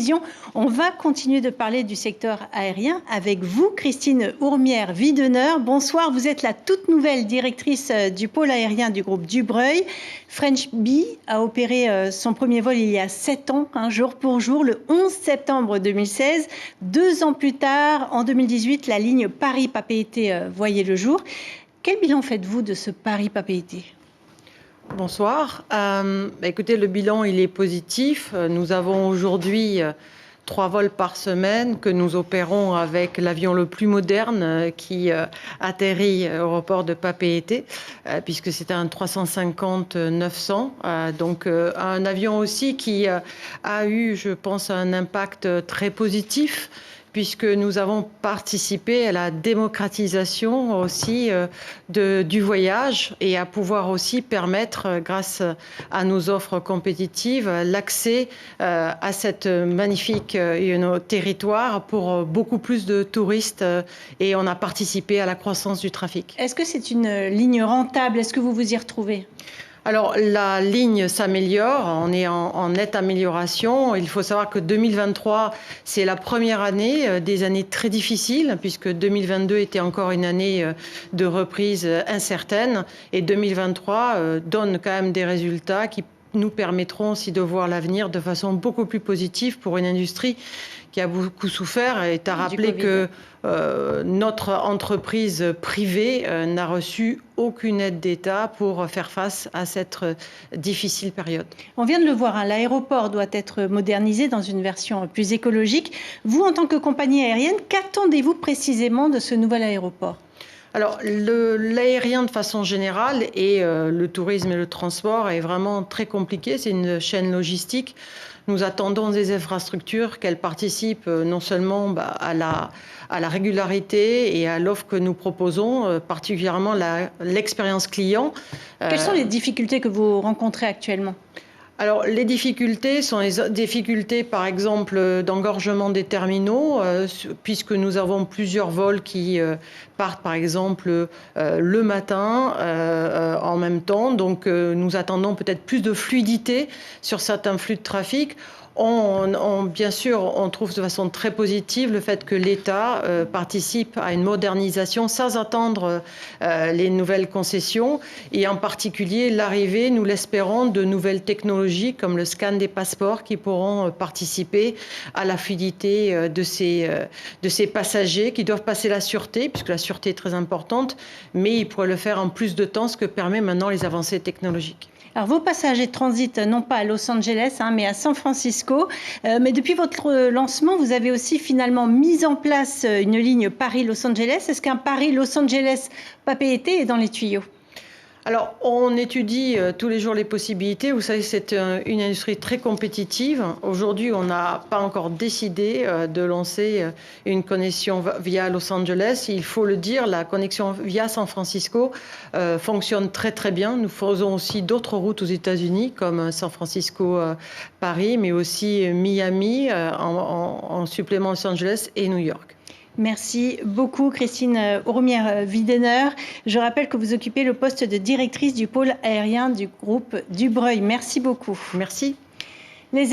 télévision. On va continuer de parler du secteur aérien avec vous, Christine Ourmière-Wiedener. Bonsoir, vous êtes la toute nouvelle directrice du pôle aérien du groupe Dubreuil. French Bee a opéré son premier vol il y a 7 ans, jour pour jour, le 11 septembre 2016. 2 ans plus tard, en 2018, la ligne Paris-Papeete voyait le jour. Quel bilan faites-vous de ce Paris-Papeete ? Bonsoir. Écoutez, le bilan, il est positif. Nous avons aujourd'hui 3 vols par semaine que nous opérons avec l'avion le plus moderne qui atterrit au aéroport de Papeete, puisque c'est un 350-900. Donc un avion aussi qui a eu, je pense, un impact très positif, puisque nous avons participé à la démocratisation aussi du voyage et à pouvoir aussi permettre, grâce à nos offres compétitives, l'accès à cette magnifique territoire pour beaucoup plus de touristes, et on a participé à la croissance du trafic. Est-ce que c'est une ligne rentable? Est-ce que vous vous y retrouvez? Alors, la ligne s'améliore, on est en nette amélioration. Il faut savoir que 2023, c'est la première année des années très difficiles, puisque 2022 était encore une année de reprise incertaine, et 2023 donne quand même des résultats qui nous permettront aussi de voir l'avenir de façon beaucoup plus positive pour une industrie qui a beaucoup souffert. Et tu as rappelé que notre entreprise privée n'a reçu aucune aide d'État pour faire face à cette difficile période. On vient de le voir, l'aéroport doit être modernisé dans une version plus écologique. Vous, en tant que compagnie aérienne, qu'attendez-vous précisément de ce nouvel aéroport ? Alors, l'aérien de façon générale et le tourisme et le transport est vraiment très compliqué. C'est une chaîne logistique. Nous attendons des infrastructures qu'elles participent non seulement à la régularité et à l'offre que nous proposons, particulièrement l'expérience client. Quelles sont les difficultés que vous rencontrez actuellement ? Alors, les difficultés sont les difficultés, par exemple, d'engorgement des terminaux, puisque nous avons plusieurs vols qui partent, par exemple, le matin en même temps. Donc, nous attendons peut-être plus de fluidité sur certains flux de trafic. Bien sûr, on trouve de façon très positive le fait que l'État participe à une modernisation sans attendre les nouvelles concessions, et en particulier l'arrivée, nous l'espérons, de nouvelles technologies comme le scan des passeports qui pourront participer à la fluidité de ces passagers qui doivent passer la sûreté, puisque la sûreté est très importante, mais ils pourraient le faire en plus de temps, ce que permet maintenant les avancées technologiques. Alors, vos passagers transitent non pas à Los Angeles, mais à San Francisco. Mais depuis votre lancement, vous avez aussi finalement mis en place une ligne Paris-Los Angeles. Est-ce qu'un Paris-Los Angeles-Papeete est dans les tuyaux ? Alors, on étudie tous les jours les possibilités. Vous savez, c'est une industrie très compétitive. Aujourd'hui, on n'a pas encore décidé de lancer une connexion via Los Angeles. Il faut le dire, la connexion via San Francisco fonctionne très très bien. Nous faisons aussi d'autres routes aux États-Unis, comme San Francisco-Paris, mais aussi Miami en supplément Los Angeles et New York. Merci beaucoup, Christine Ourmière-Wiedener. Je rappelle que vous occupez le poste de directrice du pôle aérien du groupe Dubreuil. Merci beaucoup. Merci.